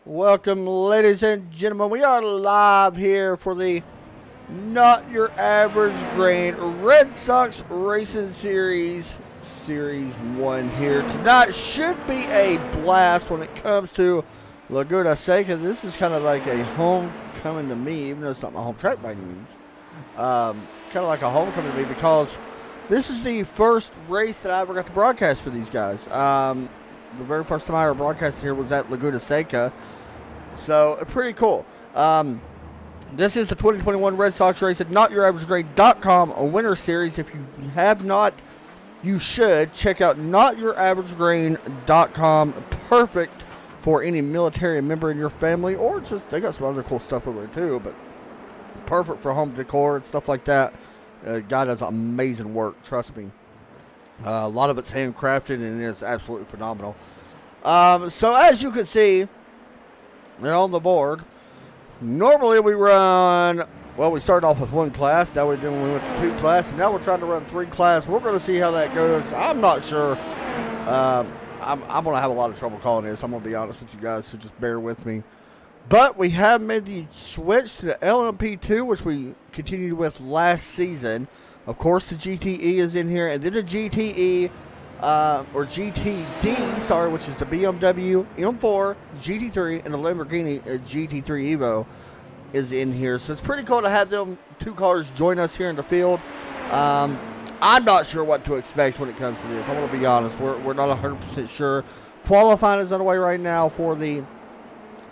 Welcome, ladies and gentlemen. We are live here for the Not Your Average Grain Red Sox Racing Series 1 here. Tonight should be a blast when it comes to Laguna Seca. This is kind of like a homecoming to me, even though it's not my home track by any means. Kind of like a homecoming to me because this is the first race that I ever got to broadcast for these guys. The very first time I ever broadcasted here was at Laguna Seca. So, pretty cool. This is the 2021 Red Sox Race at NotYourAverageGrain.com, a winter series. If you have not, you should check out NotYourAverageGrain.com. Perfect for any military member in your family, or just, they got some other cool stuff over there too, but perfect for home decor and stuff like that. Guy does amazing work, trust me. A lot of it's handcrafted and it's absolutely phenomenal. So as you can see, they're on the board. Normally we run, well, we started off with one class. Now we went to two class, and now we're trying to run three class. We're going to see how that goes. I'm not sure. I'm going to have a lot of trouble calling this. I'm going to be honest with you guys, so just bear with me. But we have made the switch to the LMP2, which we continued with last season. Of course, the GTE is in here, and then the GTE, or GTD, sorry, which is the BMW M4, GT3, and the Lamborghini GT3 Evo is in here. So it's pretty cool to have them two cars join us here in the field. I'm not sure what to expect when it comes to this. I'm going to be honest. We're not 100% sure. Qualifying is underway right now for the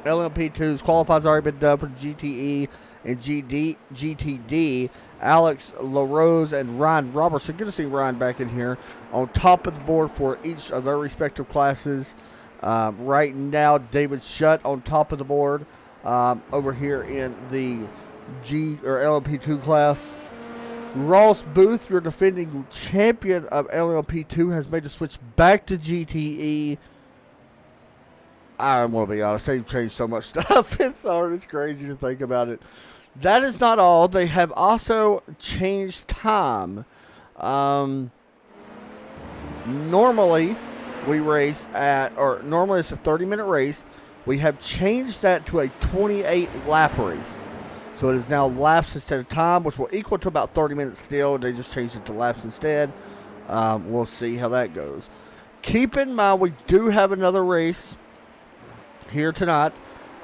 LMP2s. Qualifying's already been done for GTE and GTD. Alex LaRose and Ryan Robertson. Good to see Ryan back in here on top of the board for each of their respective classes. Right now, David Shutt on top of the board over here in the LMP2 class. Ross Booth, your defending champion of LMP2, has made the switch back to GTE. I'm going to be honest, they've changed so much stuff. It's hard, it's crazy to think about it. That is not all. They have also changed time. Normally, we race normally it's a 30-minute race. We have changed that to a 28-lap race. So it is now laps instead of time, which will equal to about 30 minutes still. They just changed it to laps instead. We'll see how that goes. Keep in mind, we do have another race here tonight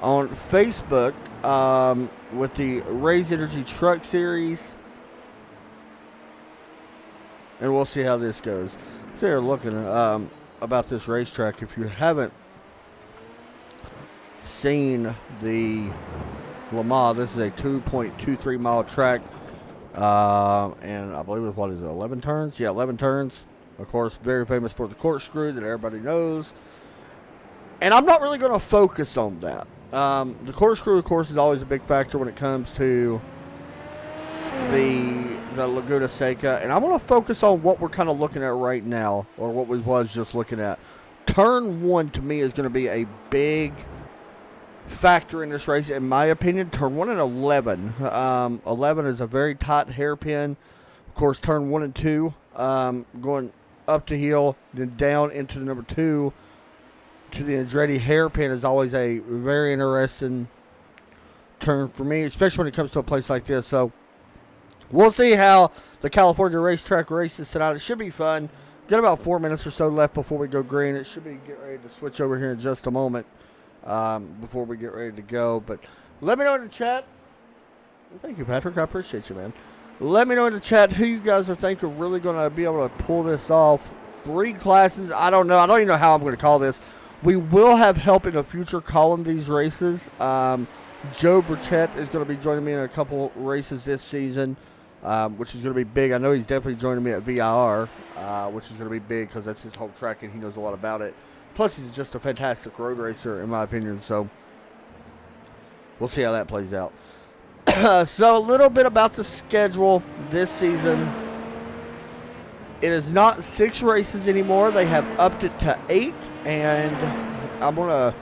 on Facebook with the Raise Energy Truck Series. And we'll see how this goes. If they're looking about this racetrack, if you haven't seen the Le Mans, this is a 2.23 mile track. And I believe it's, 11 turns? Yeah, 11 turns. Of course, very famous for the corkscrew that everybody knows. And I'm not really going to focus on that. The corkscrew, of course, is always a big factor when it comes to the Laguna Seca. And I'm going to focus on what we're kind of looking at right now, or what we was just looking at. Turn 1, to me, is going to be a big factor in this race, in my opinion. Turn 1 and 11. 11 is a very tight hairpin. Of course, turn 1 and 2, going up the hill, then down into the number 2. To the Andretti hairpin is always a very interesting turn for me, especially when it comes to a place like this. So we'll see how the California racetrack races tonight. It should be fun. Got about 4 minutes or so left before we go green. It should be getting ready to switch over here in just a moment before we get ready to go. But let me know in the chat. Thank you, Patrick. I appreciate you, man. Let me know in the chat who you guys think are really going to be able to pull this off. 3 classes. I don't know. I don't even know how I'm going to call this. We will have help in the future calling these races. Joe Burchett is going to be joining me in a couple races this season, which is going to be big. I know he's definitely joining me at VIR, which is going to be big because that's his home track and he knows a lot about it. Plus, he's just a fantastic road racer, in my opinion. So we'll see how that plays out. So a little bit about the schedule this season. It is not 6 races anymore. They have upped it to 8. And I'm going to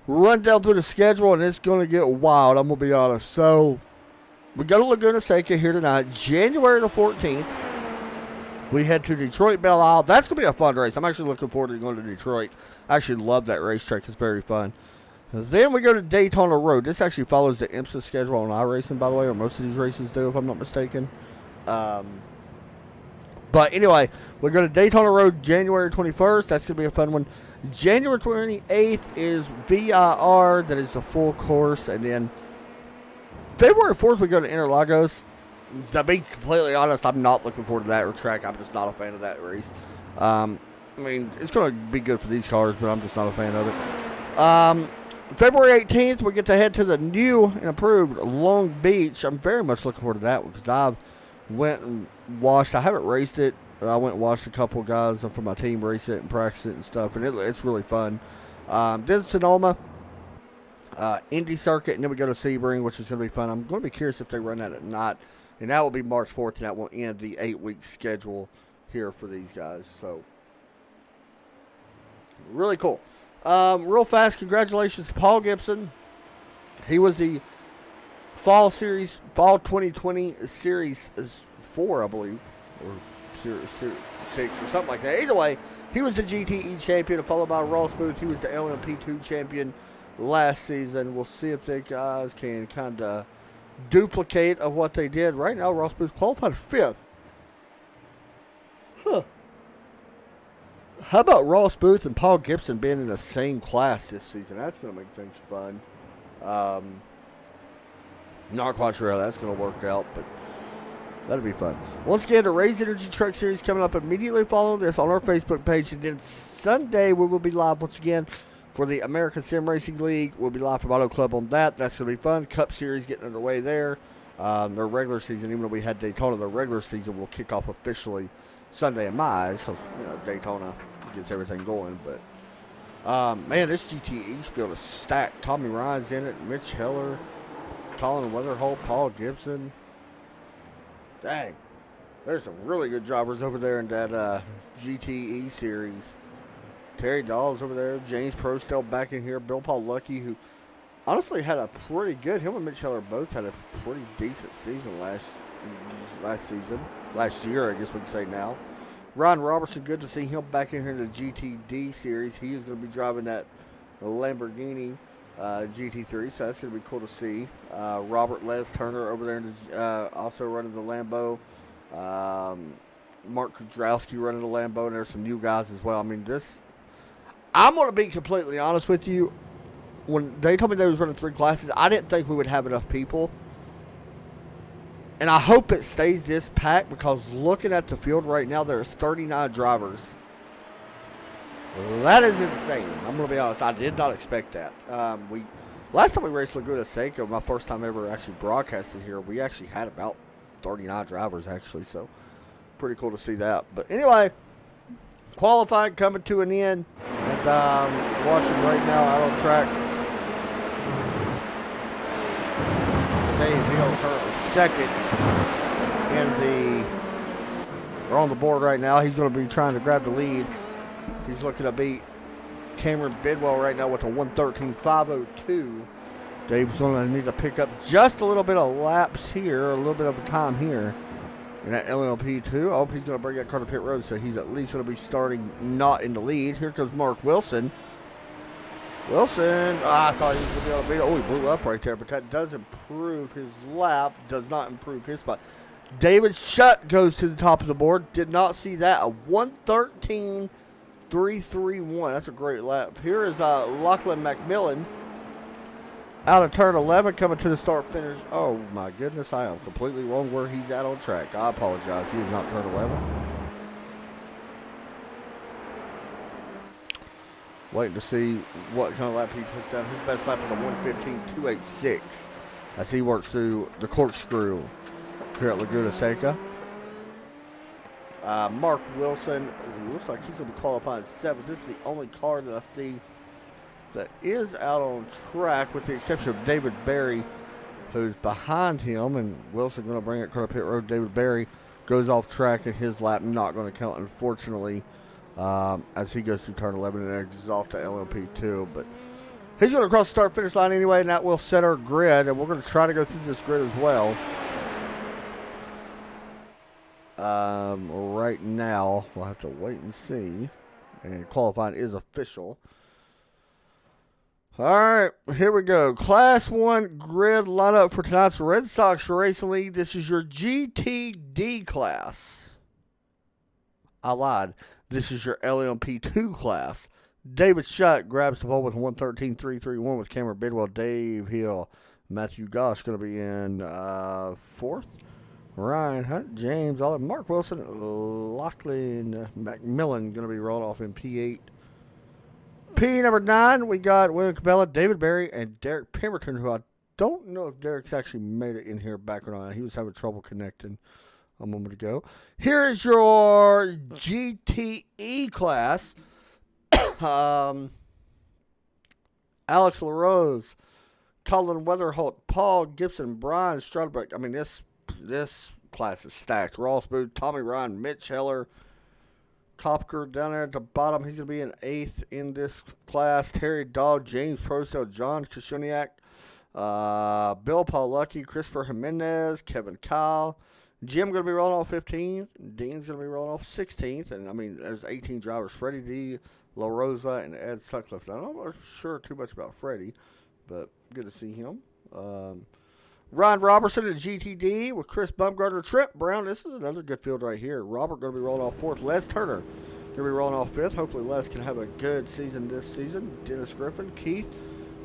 run down through the schedule, and it's going to get wild, I'm going to be honest. So we go to Laguna Seca here tonight, January the 14th. We head to Detroit Belle Isle. That's going to be a fun race. I'm actually looking forward to going to Detroit. I actually love that racetrack. It's very fun. Then we go to Daytona Road. This actually follows the IMSA schedule on iRacing, by the way, or most of these races do, if I'm not mistaken. But anyway, we're going to Daytona Road January 21st. That's going to be a fun one. January 28th is VIR. That is the full course. And then February 4th, we go to Interlagos. To be completely honest, I'm not looking forward to that track. I'm just not a fan of that race. I mean, it's going to be good for these cars, but I'm just not a fan of it. February 18th, we get to head to the new and improved Long Beach. I'm very much looking forward to that one because I've went and watched. I haven't raced it. I went and watched a couple of guys from my team race it and practice it and stuff, and it's really fun. Then Sonoma, Indy Circuit, and then we go to Sebring, which is going to be fun. I'm going to be curious if they run that at night, and that will be March 4th, and that will end the 8-week schedule here for these guys. So, really cool. Real fast, congratulations to Paul Gibson. He was the Fall 2020 Series 4, I believe, or Series 6 or something like that. Either way, he was the GTE champion, followed by Ross Booth. He was the LMP2 champion last season. We'll see if the guys can kind of duplicate of what they did. Right now, Ross Booth qualified 5th. Huh. How about Ross Booth and Paul Gibson being in the same class this season? That's going to make things fun. Not quite sure how that's going to work out, but that'll be fun. Once again, the Raise Energy Truck Series coming up immediately following this on our Facebook page. And then Sunday, we will be live once again for the American Sim Racing League. We'll be live from Auto Club on that. That's going to be fun. Cup Series getting underway there. Their regular season, even though we had Daytona, their regular season will kick off officially Sunday in my eyes because, Daytona gets everything going. But, man, this GT East field is stacked. Tommy Ryan's in it. Mitch Heller, Colin Weatherholt, Paul Gibson. Dang. There's some really good drivers over there in that GTE series. Terry Dawes over there. James Prostel back in here. Bill Paul Lucky, who honestly had a pretty good, him and Mitch Heller both had a pretty decent season last year, I guess we can say now. Ryan Robertson, good to see him back in here in the GTD series. He is going to be driving that Lamborghini GT3, so that's going to be cool to see. Robert Les Turner over there also running the Lambo. Mark Kudrowski running the Lambo, and there's some new guys as well. I mean, I'm going to be completely honest with you. When they told me they was running 3 classes, I didn't think we would have enough people. And I hope it stays this packed because looking at the field right now, there's 39 drivers. That is insane. I'm going to be honest. I did not expect that. Last time we raced Laguna Seca, my first time ever actually broadcasted here, we actually had about 39 drivers actually. So pretty cool to see that. But anyway, qualifying coming to an end. And watching right now out on track. Dave Hill currently second we're on the board right now. He's going to be trying to grab the lead. He's looking to beat Cameron Bidwell right now with a 1:13.502. Dave's going to need to pick up just a little bit of laps here, a little bit of time here in that LLP2. Oh, he's going to bring out Carter Pit Road, so he's at least going to be starting not in the lead. Here comes Mark Wilson. I thought he was going to be able to beat it. Oh, he blew up right there, but that does improve his lap, does not improve his spot. David Shutt goes to the top of the board. Did not see that. A 1:13.331. That's a great lap. Here is Lachlan McMillan out of turn 11 coming to the start finish. Oh, my goodness. I am completely wrong where he's at on track. I apologize. He is not turn 11. Waiting to see what kind of lap he puts down. His best lap is a 1:15.286 as he works through the corkscrew here at Laguna Seca. Mark Wilson, looks like he's going to be qualifying 7th. This is the only car that I see that is out on track with the exception of David Berry, who's behind him. And Wilson going to bring it Carter Pit Road. David Berry goes off track and his lap not going to count, unfortunately. As he goes through turn 11 and exits off to LMP2. But he's going to cross the start-finish line anyway, and that will set our grid. And we're going to try to go through this grid as well. Right now, we'll have to wait and see. And qualifying is official. All right, here we go. Class 1 grid lineup for tonight's Red Sox Racing League. This is your GTD class. I lied. This is your LMP2 class. David Shutt grabs the pole with 113.331 with Cameron Bidwell, Dave Hill, Matthew Goss going to be in 4th. Ryan Hunt, James Olive, Mark Wilson, Lachlan McMillan going to be rolled off in P8. P number 9, we got William Cabela, David Berry, and Derek Pemberton, who I don't know if Derek's actually made it in here back or not. He was having trouble connecting a moment ago. Here is your GTE class. Alex LaRose, Colin Weatherholt, Paul Gibson, Brian Strudberg. I mean, this class is stacked. Ross Booth, Tommy Ryan, Mitch Heller, Kopker down there at the bottom. He's going to be in 8th in this class. Terry Dahl, James Prostel, John Kashuniak, Bill Paulucki, Christopher Jimenez, Kevin Kyle. Jim going to be rolling off 15th. Dean's going to be rolling off 16th. And, I mean, there's 18 drivers. Freddie D., La Rosa, and Ed Sutcliffe. Now, I'm not sure too much about Freddie, but good to see him. Ryan Robertson at GTD with Chris Bumgarner, Trent Brown. This is another good field right here. Robert going to be rolling off 4th. Les Turner going to be rolling off 5th. Hopefully Les can have a good season this season. Dennis Griffin, Keith,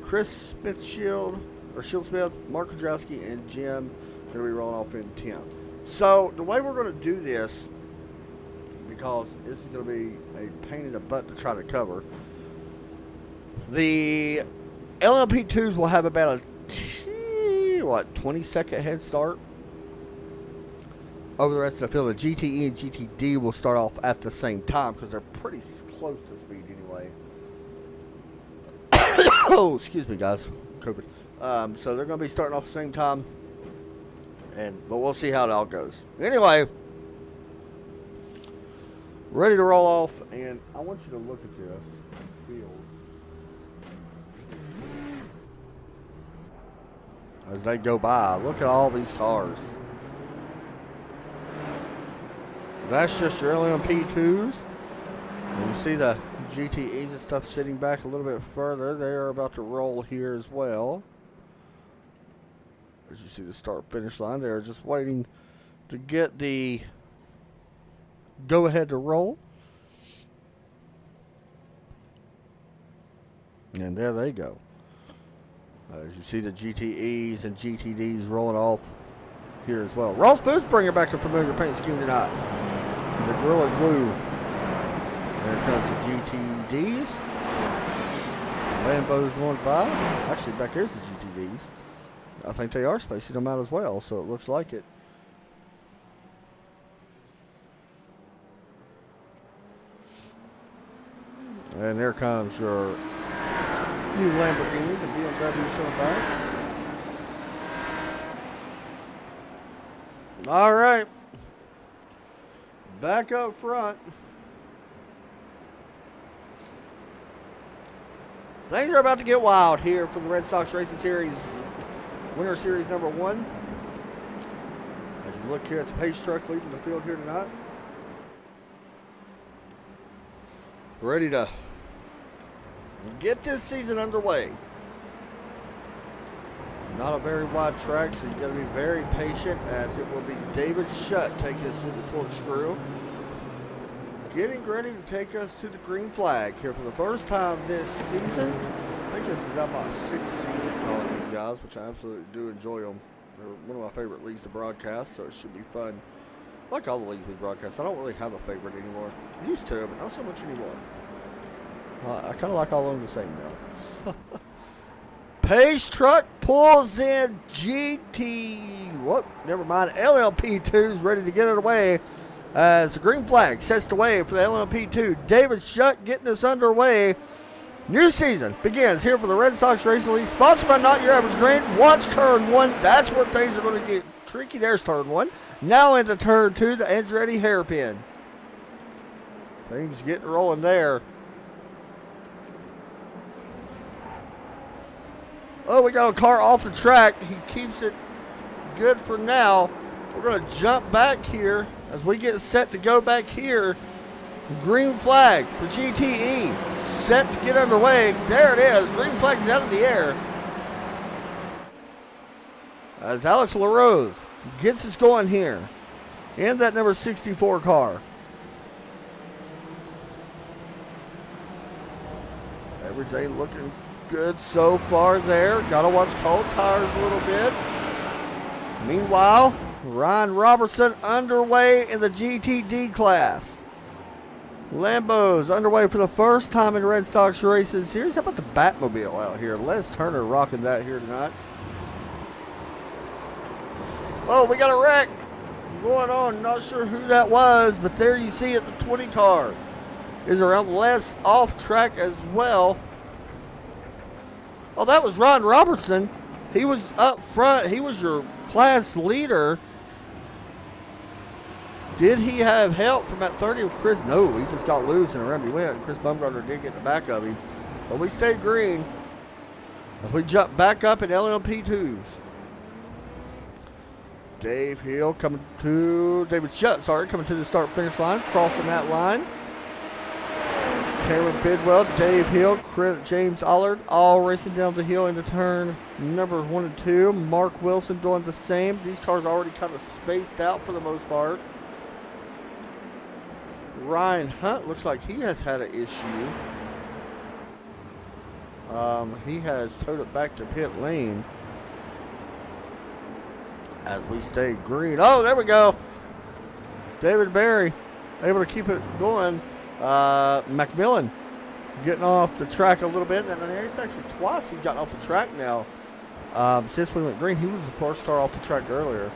Chris Shield Smith, Mark Kudrowski, and Jim going to be rolling off in 10th. So the way we're going to do this, because this is going to be a pain in the butt to try to cover, the LMP2s will have about a 20-second head start over the rest of the field. The GTE and GTD will start off at the same time because they're pretty close to speed anyway. Oh, excuse me, guys. COVID. So they're going to be starting off at the same time, but we'll see how it all goes. Anyway, ready to roll off, and I want you to look at this field as they go by. Look at all these cars. That's just your LMP2s. And you see the GTEs and stuff sitting back a little bit further. They are about to roll here as well. As you see the start-finish line, they're just waiting to get the go-ahead to roll. And there they go. As you see the GTEs and GTDs rolling off here as well. Ross Booth bringing back a familiar paint scheme tonight. The Gorilla Glue. There comes the GTDs. Lambo's going by. Actually, back here's the GTDs. I think they are spacing them out as well, so it looks like it. And there comes your new Lamborghinis and BMWs coming by. All right. Back up front. Things are about to get wild here for the Red Sox Racing Series, Winter Series number 1. As you look here at the pace truck leading the field here tonight. Ready to get this season underway. Not a very wide track, so you got to be very patient, as it will be David Shutt taking us through the corkscrew. Getting ready to take us to the green flag here for the first time this season. I think this is about my 6th season calling these guys, which I absolutely do enjoy them. They're one of my favorite leagues to broadcast, so it should be fun. Like all the leagues we broadcast, I don't really have a favorite anymore. I used to, but not so much anymore. I kind of like all of them the same now. Pace truck pulls in GT. What? Never mind. LLP2 is ready to get it away as the green flag sets the way for the LMP2. David Shutt getting us underway. New season begins here for the Red Sox Racing League. Sponsored by Not Your Average Grain. Watch turn 1. That's where things are going to get tricky. There's turn 1. Now into turn 2, the Andretti hairpin. Things getting rolling there. Oh, we got a car off the track. He keeps it good for now. We're going to jump back here as we get set to go back here. Green flag for GTE. set to get underway. There it is. Green flag is out of the air. As Alex LaRose gets us going here in that number 64 car. Everything looking good so far there. Got to watch cold tires a little bit. Meanwhile, Ryan Robertson underway in the GTD class. Lambo's underway for the first time in Red Sox Racing Series. How about the Batmobile out here? Les Turner rocking that here tonight. Oh, we got a wreck going on. Not sure who that was, but there you see it. The 20 car is around Les off track as well. Oh, that was Ryan Robertson. He was up front. He was your class leader. Did he have help from that 30 of Chris? No, he just got loose and around he went. Chris Bumgarner did get in the back of him. But we stayed green as we jump back up in LMP2s. David Shutt coming to the start-finish line, crossing that line. Cameron Bidwell, Dave Hill, James Allard, all racing down the hill into turn number 1 and 2. Mark Wilson doing the same. These cars already kind of spaced out for the most part. Ryan Hunt looks like he has had an issue. He has towed it back to pit lane. As we stay green. Oh, there we go. David Berry able to keep it going. Macmillan getting off the track a little bit. And it's actually twice he's gotten off the track now. Since we went green, he was the first car off the track earlier.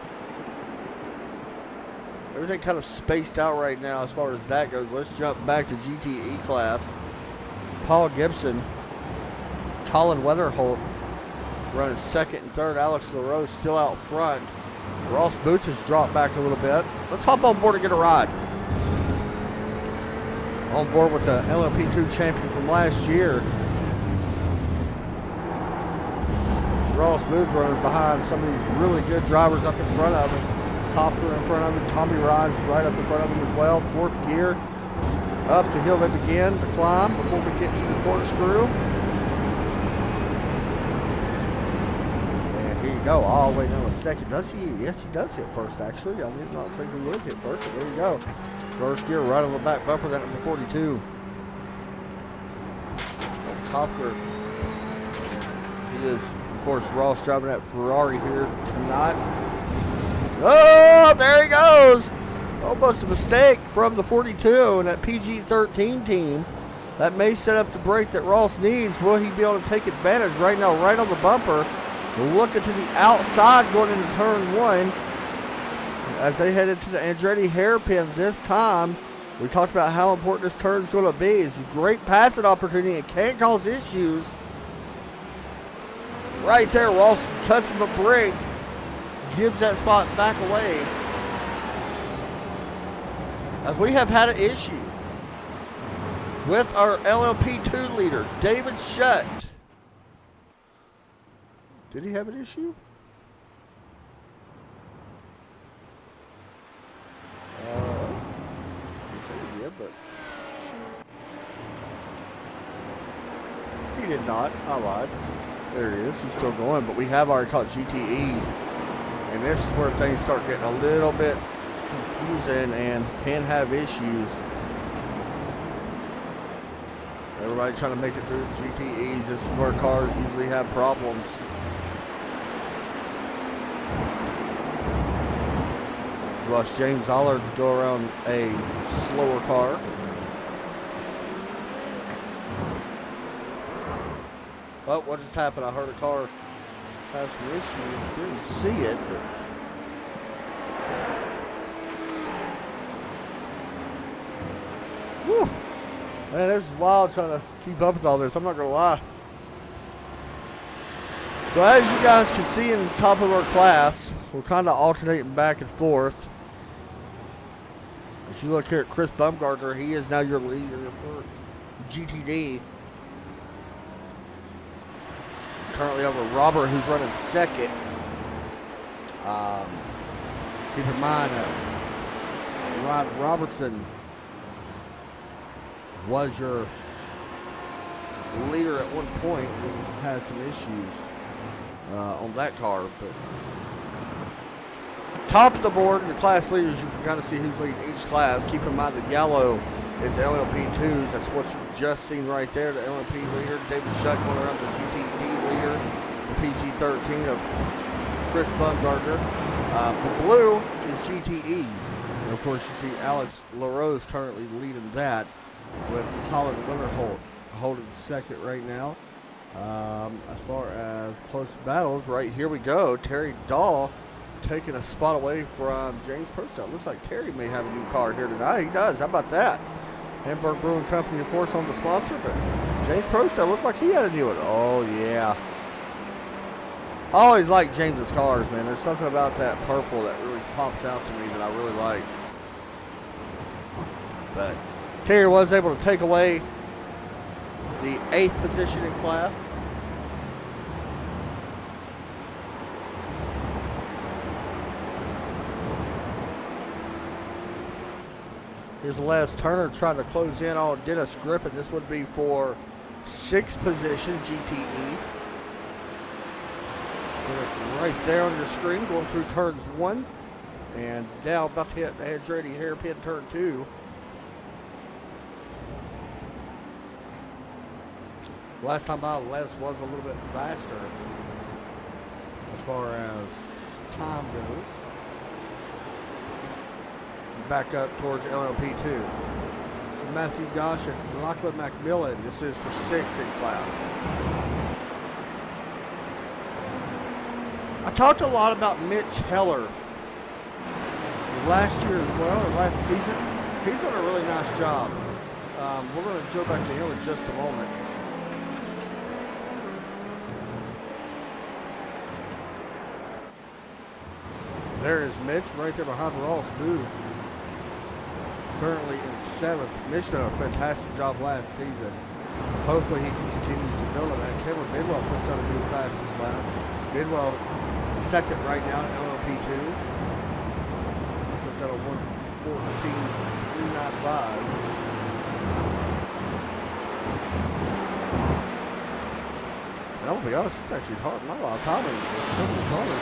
Everything kind of spaced out right now as far as that goes. Let's jump back to GTE class. Paul Gibson, Colin Weatherholt running second and third. Alex LaRose still out front. Ross Boots has dropped back a little bit. Let's hop on board and get a ride. On board with the LMP2 champion from last year. Ross Boots running behind some of these really good drivers up in front of him. Hopper in front of him. Tommy Ryan's right up in front of him as well. Fourth gear. Up the hill they begin to climb before we get to the corkscrew. Go all the way down to second. Does he? Yes, he does hit first, actually. I did not think he would hit first, but there you go. First gear right on the back bumper, that number 42. Hopper. He is, of course, Ross driving that Ferrari here tonight. Oh, there he goes. Almost a mistake from the 42 and that PG-13 team. That may set up the break that Ross needs. Will he be able to take advantage right now, right on the bumper? Looking to the outside going into turn 1 as they head into the Andretti hairpin this time. We talked about how important this turn is going to be. It's a great passing opportunity. It can cause issues. Right there, Ross cuts him a break, gives that spot back away. As we have had an issue with our LMP2 leader, David Shutt. Did he have an issue? He did, but he did not. I lied. There he is. He's still going, but we have already caught GTEs, and this is where things start getting a little bit confusing and can have issues. Everybody trying to make it through GTEs. This is where cars usually have problems. Watch James Allard go around a slower car. Oh, what just happened? I heard a car have some issues. Didn't see it, but whew. Man, this is wild trying to keep up with all this. I'm not gonna lie. So as you guys can see in the top of our class, we're kind of alternating back and forth. As you look here at Chris Bumgarner, he is now your leader for GTD. Currently over Robert, who's running second. Keep in mind Rod Robertson was your leader at one point and had some issues on that car. But top of the board, your class leaders, you can kind of see who's leading each class. Keep in mind the yellow is LLP2s. That's what you just seen right there. The LLP leader, David Shutt, going around the GTD leader, the PG13 of Chris Bungardner. The blue is GTE. And of course, you see Alex LaRose currently leading that, with Colin Winterholt holding second right now. As far as close battles, right here we go. Terry Dahl taking a spot away from James Prostell. Looks like Terry may have a new car here tonight. He does. How about that? Hamburg Brewing Company, of course, on the sponsor, but James Prostell looked like he had a new one. Oh, yeah. I always like James's cars, man. There's something about that purple that really pops out to me that I really like. But Terry was able to take away the 8th position in class. Here's Les Turner trying to close in on Dennis Griffin. This would be for 6th position, GTE. It's right there on your screen, going through turns 1. And now about to hit the Andretti hairpin turn 2. Last time out, Les was a little bit faster as far as time goes. Back up towards LLP2. So Matthew Gosh and Lachlan McMillan. This is for 6th in class. I talked a lot about Mitch Heller last year as well, or last season. He's done a really nice job. We're going to go back to him in just a moment. There is Mitch right there behind Ross Booth. Currently in 7th. Mitch did a fantastic job last season. Hopefully he continues to build on that. Cameron Bidwell puts out a new fastest lap. Bidwell 2nd right now in LLP2. Puts out a 1:14.395. And I'll be honest, it's actually hard. Not a lot of time in some of the cars.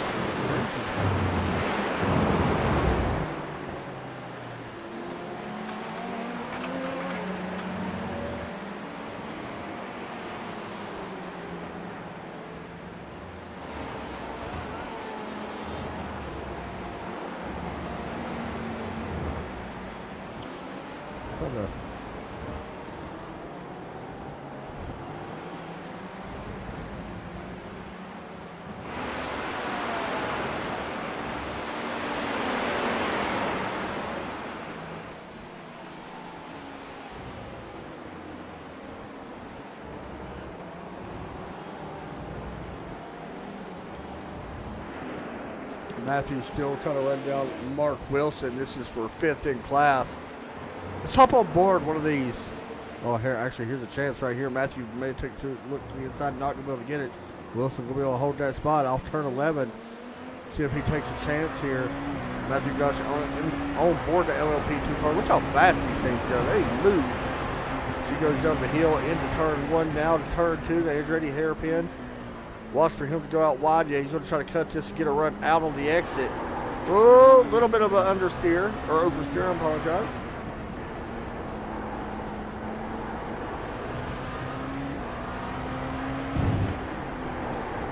Matthew's still trying to run down Mark Wilson. This is for 5th in class. Let's hop on board one of these. Oh, here, actually, here's a chance right here. Matthew may take to look to the inside, not going to be able to get it. Wilson going to be able to hold that spot off turn 11. See if he takes a chance here. Matthew Gosh on board the LLP2 car. Look how fast these things go. They move. So he goes down the hill into turn 1 now to turn 2. The Andretti hairpin. Watch for him to go out wide. Yeah, he's going to try to cut this to get a run out on the exit. Oh, a little bit of an understeer, or oversteer, I apologize.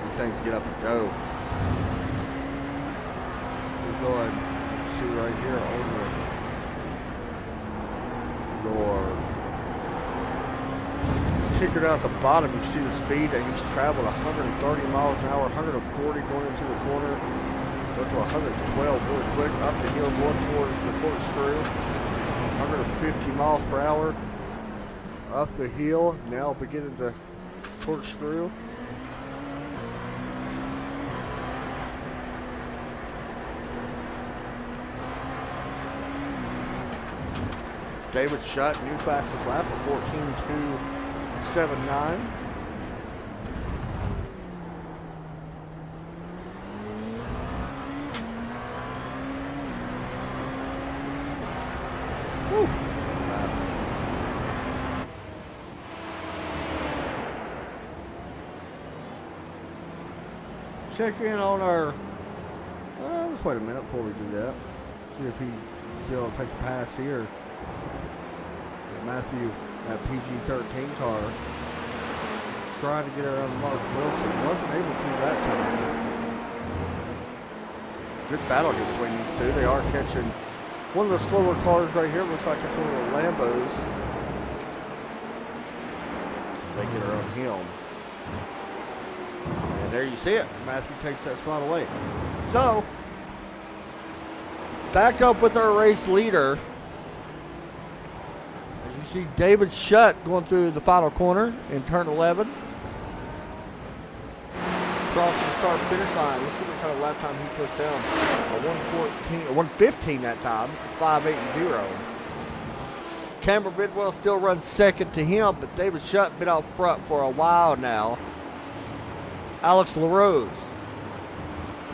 These things get up and go. We're going, see right here, over your ticker down at the bottom, you can see the speed that he's traveled, 130 miles an hour, 140 going into the corner, go to 112 really quick, up the hill going towards the corkscrew, 150 miles per hour, up the hill, now beginning the corkscrew. David Shutt, new fastest lap of 14.279. check in on our. Let's wait a minute before we do that. See if he'll be able to take a pass here. Matthew, that PG-13 car, trying to get around Mark Wilson. Wasn't able to that time. Good battle here between these two. They are catching one of the slower cars right here. Looks like it's one of the Lambos. They get around him. And there you see it. Matthew takes that spot away. So, back up with our race leader. As you see David Shutt going through the final corner in turn 11. Crossing the start finish line. Let's see what kind of lap time he puts down. A 115 that time. 5.80. Cameron Bidwell still runs second to him, but David Shutt been out front for a while now. Alex LaRose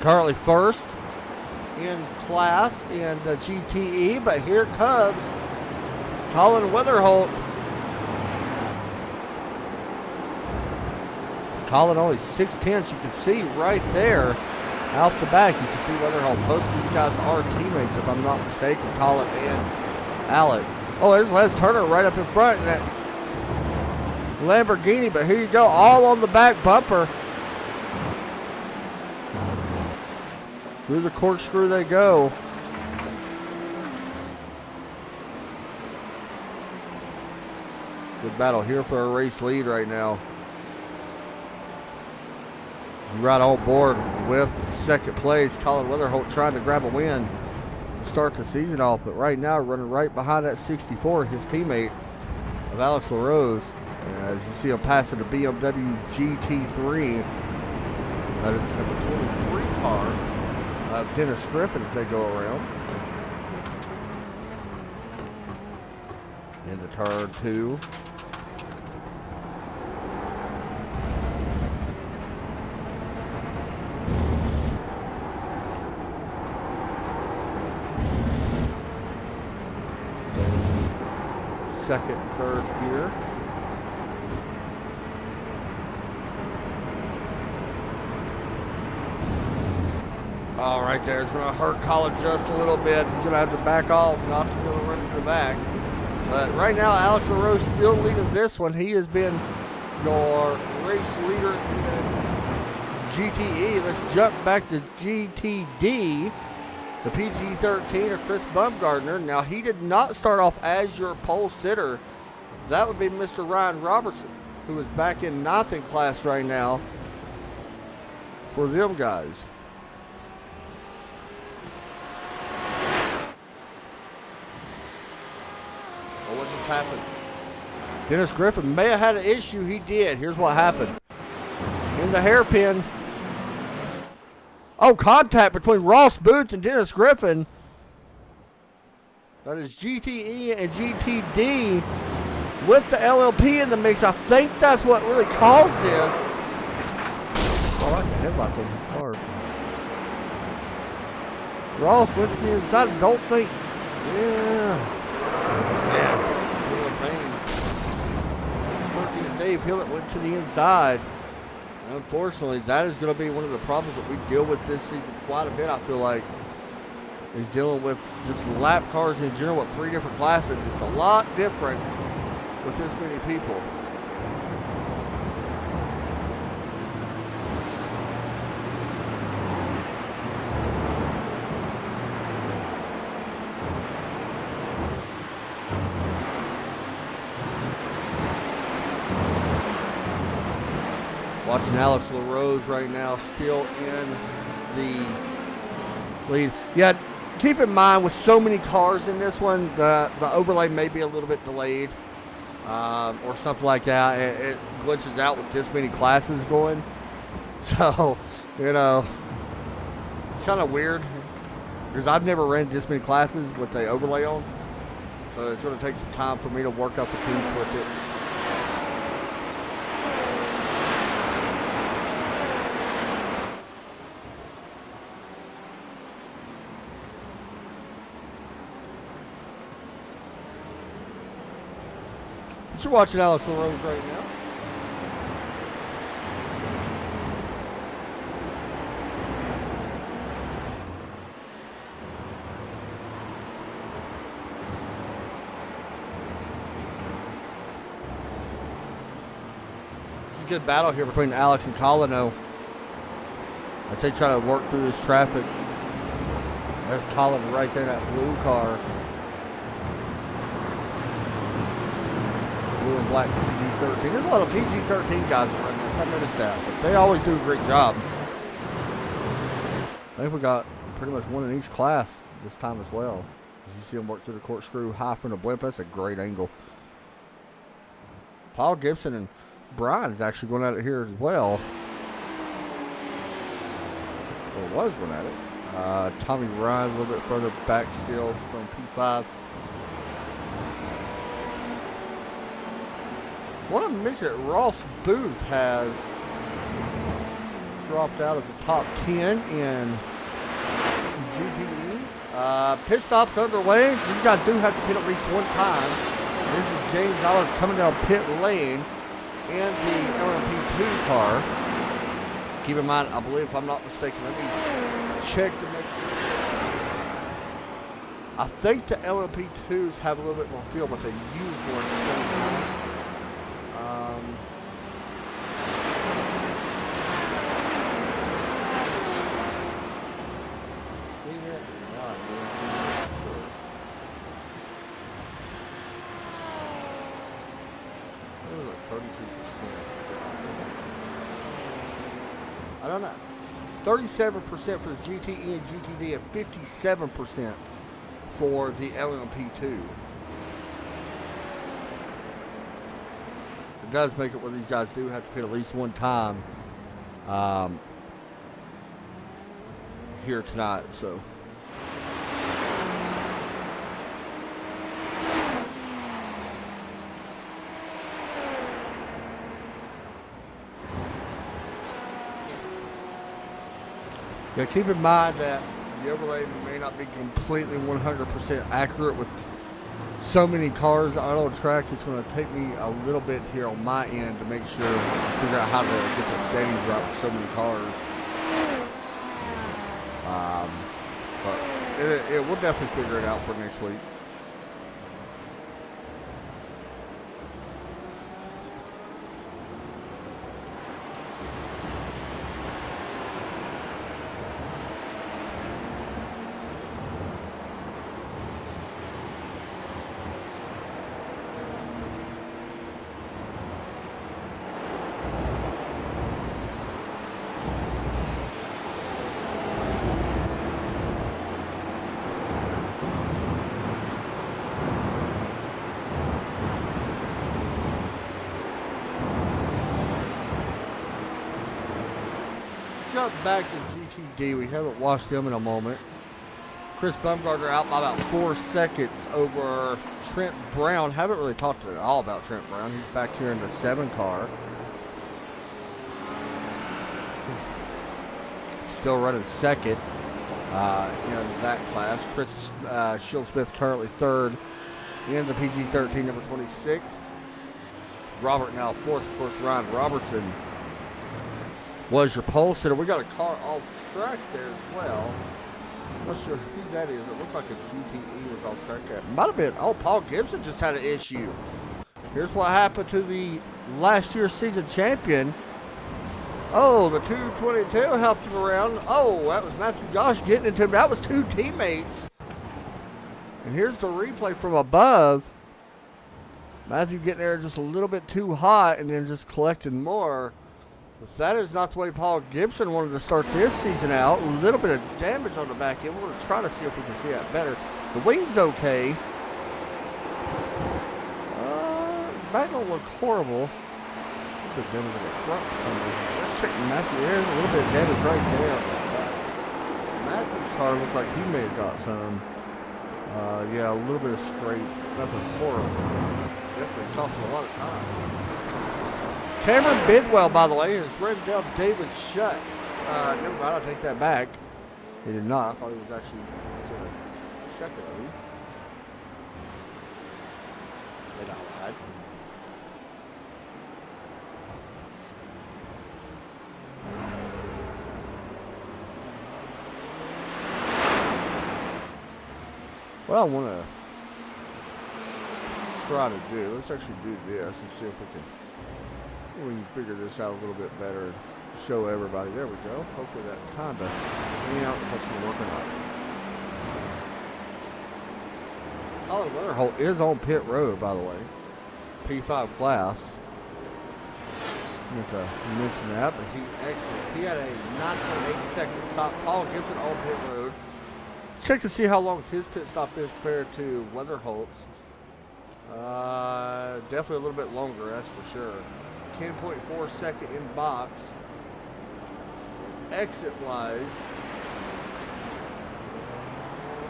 currently first in class in the GTE, but here comes Colin Weatherholt. Colin only 6'10", you can see right there out the back. You can see Weatherholt. Both of these guys are teammates, if I'm not mistaken, Colin and Alex. Oh, there's Les Turner right up in front in that Lamborghini, but here you go, all on the back bumper. Through the corkscrew they go. Good battle here for a race lead right now. Right on board with second place. Colin Weatherholt trying to grab a win to start the season off, but right now running right behind that 64, his teammate of Alex LaRose. As you see him passing the BMW GT3. That is the number 23 car of Dennis Griffin as they go around. Into turn 2. Second, third gear. All right, there. It's going to hurt Colin just a little bit. He's going to have to back off, not to go run to the back. But right now, Alex LaRose still leading this one. He has been your race leader in the GTE. Let's jump back to GTD. The PG-13 of Chris Bumgardner. Now, he did not start off as your pole sitter. That would be Mr. Ryan Robertson, who is back in 9th in class right now for them guys. Well, what just happened? Dennis Griffin may have had an issue. He did. Here's what happened. In the hairpin. Oh, contact between Ross Booth and Dennis Griffin. That is GTE and GTD with the LLP in the mix. I think that's what really caused this. I like the headlights on his car. Ross went to the inside. Don't think. Yeah. Dave Hillett went to the inside. Unfortunately, that is going to be one of the problems that we deal with this season quite a bit, I feel like, is dealing with just lap cars in general with 3 different classes. It's a lot different with this many people. Watching Alex LaRose right now, still in the lead. Yeah, keep in mind with so many cars in this one, the overlay may be a little bit delayed or something like that. It glitches out with this many classes going. So, you know, it's kind of weird because I've never ran this many classes with the overlay on. So it's going to take some time for me to work out the kinks with it. You're watching Alex LaRose right now. good battle here between Alex and Colino as they try to work through this traffic. There's Colin right there in that blue car. Blue and black PG-13. There's a lot of PG-13 guys around this. I noticed that. But they always do a great job. I think we got pretty much one in each class this time as well. As you see them work through the corkscrew high from the blimp. That's a great angle. Paul Gibson and Brian is actually going at it here as well. Or was going at it. Tommy Ryan a little bit further back still from P5. I want to mention that Ross Booth has dropped out of the top 10 in GTE. Pit stops underway. These guys do have to pit at least one time. This is James Allard coming down pit lane in the LMP2 car. Keep in mind, I believe, if I'm not mistaken, let me check to make sure. I think the LMP2s have a little bit more feel, but they use more at the same time. See that? Sure. What was it, 32%? I don't know. 37% for the GTE and GTD and 57% for the LMP2. It does make it where these guys do have to pit at least one time here tonight. So. Yeah, keep in mind that the overlay may not be completely 100% accurate with so many cars out on track. It's going to take me a little bit here on my end to make sure I figure out how to get the settings right with so many cars. But we'll definitely figure it out for next week. Jump back to GTD. We haven't watched them in a moment. Chris Bumgarner out by about 4 seconds over Trent Brown. Haven't really talked at all about Trent Brown. He's back here in the 7 car. Still running second in that class. Chris Shieldsmith currently third in the PG-13, number 26. Robert now fourth. Of course, Ryan Robertson was your pole sitter. We got a car off track there as well. Not sure who that is. It looked like a GTE was off track. It might have been. Oh, Paul Gibson just had an issue. Here's what happened to the last year's season champion. Oh, the 222 helped him around. Oh, that was Matthew Gosh getting into him. That was 2 teammates. And here's the replay from above. Matthew getting there just a little bit too hot and then just collecting more. But that is not the way Paul Gibson wanted to start this season out. A little bit of damage on the back end. We're going to try to see if we can see that better. The wing's okay. Back don't look horrible. A little bit of damage on the front for some reason. Let's check Matthew. There's a little bit of damage right there. Matthew's car looks like he may have got some. Yeah, a little bit of scrape. Nothing horrible. Definitely cost him a lot of time. Cameron Bidwell, by the way, has written down David Shutt. Never mind, I'll take that back. He did not. I thought he was actually second. They not lied. What I want to try to do, let's actually do this and see if we can We can figure this out a little bit better and show everybody. There we go. Hopefully that kind of, I don't know if that's going to work or not. Colin Weatherholt is on pit road, by the way. P5 class. Okay, you mentioned that, but he exits. He had a 9.8 second stop. Paul Gibson on pit road. Check to see how long his pit stop is compared to Weatherholt's. Definitely a little bit longer, that's for sure. 10.4 second in box. Exit wise,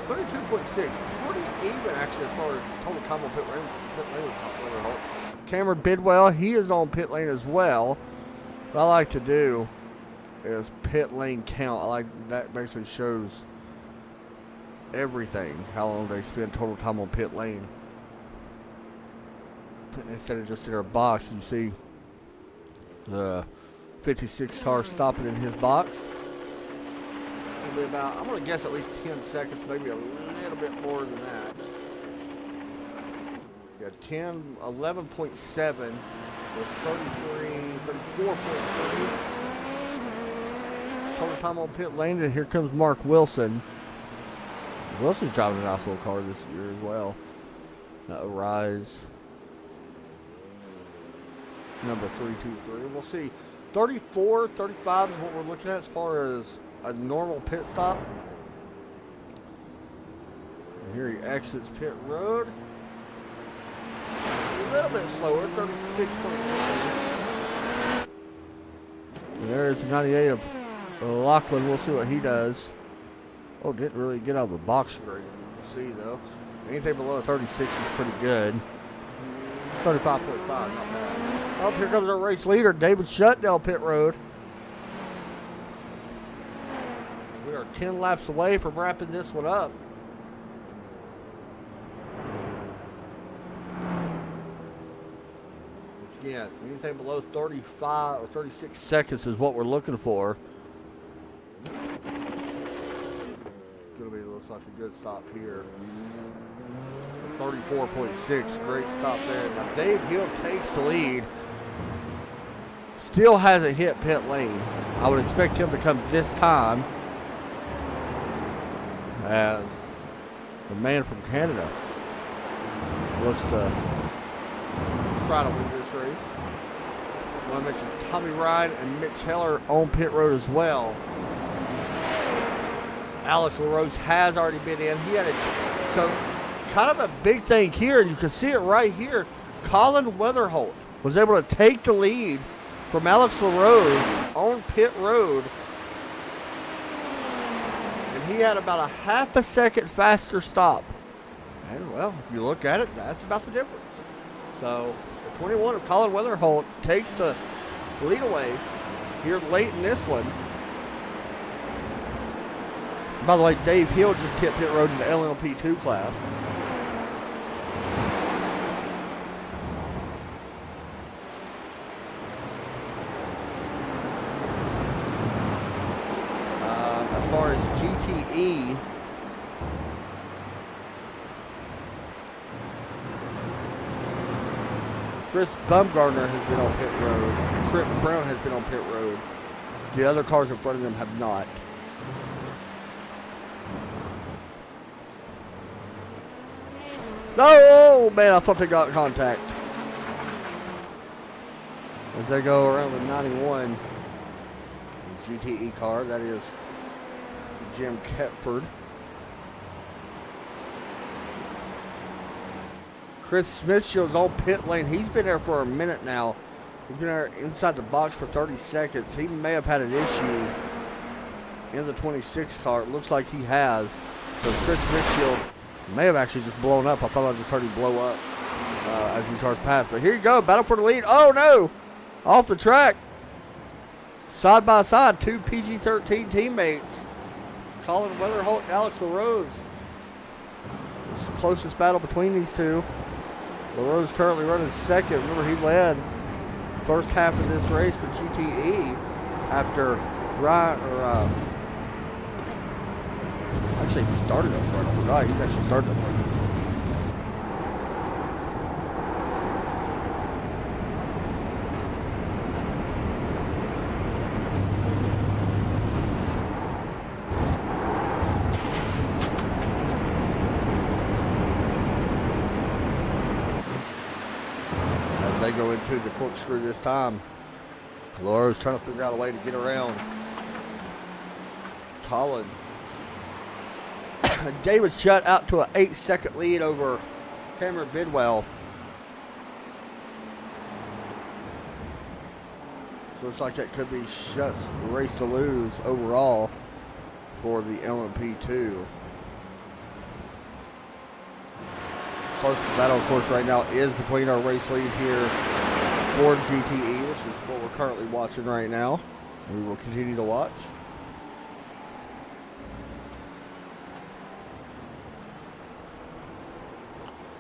32.6. Pretty even actually as far as total time on pit lane with Weatherholt. Cameron Bidwell, he is on pit lane as well. What I like to do is pit lane count. I like that, basically shows everything, how long they spend total time on pit lane. Instead of just in their box, you see the 56 car stopping in his box. It'll be about, I'm going to guess at least 10 seconds, maybe a little bit more than that. Yeah, 11.7 with 33, 34.3. Total time on pit lane, and here comes Mark Wilson. Wilson's driving a nice little car this year as well. Rise. Number 323. We'll see. 34, 35 is what we're looking at as far as a normal pit stop. And here he exits pit road. A little bit slower, 36.9. There's the 98 of Lachlan. We'll see what he does. Oh, didn't really get out of the box great. We'll see, though. Anything below 36 is pretty good. 35.5, not bad. Oh, here comes our race leader, David Shutdell, pit road. We are 10 laps away from wrapping this one up. Again, anything below 35 or 36 seconds is what we're looking for. Gonna be, looks like a good stop here. 34.6, great stop there. Now Dave Hill takes the lead. Still hasn't hit pit lane. I would expect him to come this time as the man from Canada looks to try to win this race. I want to mention Tommy Ryan and Mitch Heller on pit road as well. Alex LaRose has already been in. He had so kind of a big thing here, and you can see it right here. Colin Weatherholt was able to take the lead from Alex LaRose on pit road, and he had about a half a second faster stop. And well, if you look at it, that's about the difference. So the 21 of Colin Weatherholt takes the lead away here late in this one. By the way, Dave Hill just hit pit road in the LMP2 class. As far as GTE, Chris Bumgarner has been on pit road. Chris Brown has been on pit road. The other cars in front of them have not. No, man, I thought they got contact. As they go around the 91 GTE car, that is Jim Kepford. Chris Smithshield's on pit lane. He's been there for a minute now. He's been there inside the box for 30 seconds. He may have had an issue in the 26 car. It looks like he has. So Chris Smithshield may have actually just blown up. I thought I just heard him blow up as these cars passed. But here you go, battle for the lead. Oh no, off the track. Side by side, two PG-13 teammates. Colin Weatherholt and Alex LaRose. It's the closest battle between these two. LaRose currently running second. Remember, he led first half of this race for GTE after Ryan, actually, he started up front. I forgot. He's actually started up front. go into the corkscrew this time. Laura's trying to figure out a way to get around Colin. David shut out to an 8-second lead over Cameron Bidwell. So looks like that could be Shutt's race to lose overall for the LMP2. Closest battle, of course, right now is between our race lead here for GTE, which is what we're currently watching right now. And we will continue to watch.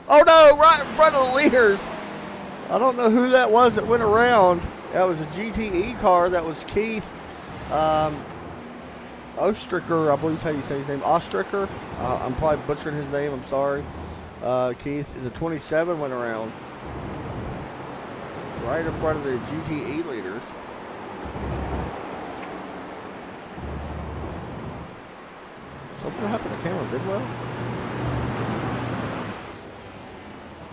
Oh no, right in front of the leaders. I don't know who that was that went around. That was a GTE car. That was Keith Ostricker, I believe is how you say his name. Ostricker. I'm probably butchering his name. I'm sorry. Keith, the 27 went around right in front of the GTE leaders. Something happened to Cameron Bidwell?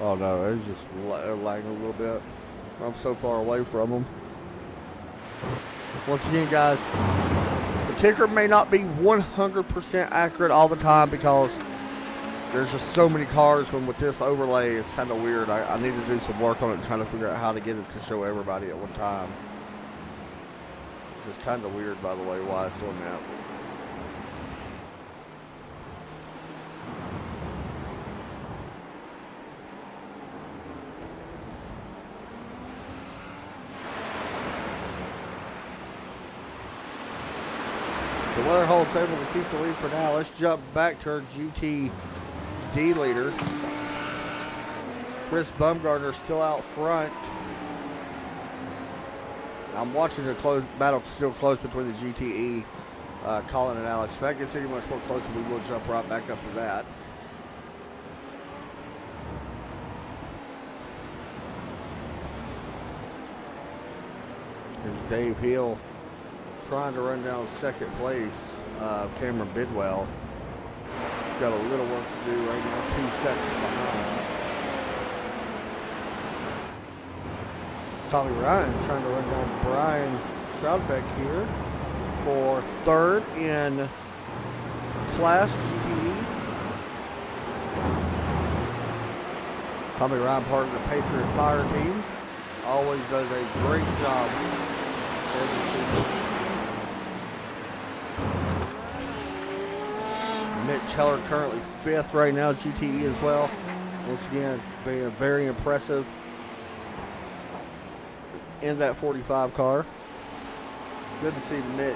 Oh no, it's just lagging a little bit. I'm so far away from them. Once again, guys, the ticker may not be 100% accurate all the time because there's just so many cars. When with this overlay, it's kind of weird. I need to do some work on it and trying to figure out how to get it to show everybody at one time. It's kind of weird, by the way, why it's doing that. So Weatherhold's able to keep the lead for now. Let's jump back to our GTD leaders. Chris Bumgarner still out front. I'm watching the battle still close between the GTE, Colin and Alex. If that gets any much more closer, we will jump right back up to that. Here's Dave Hill trying to run down second place. Cameron Bidwell got a little work to do right now, 2 seconds behind. Tommy Ryan trying to run down Brian Stroudbeck here for third in Class GTE. Tommy Ryan, part of the Patriot Fire team, always does a great job every season. Mitch Heller currently fifth right now, GTE as well. Once again, very impressive in that 45 car. Good to see Mitch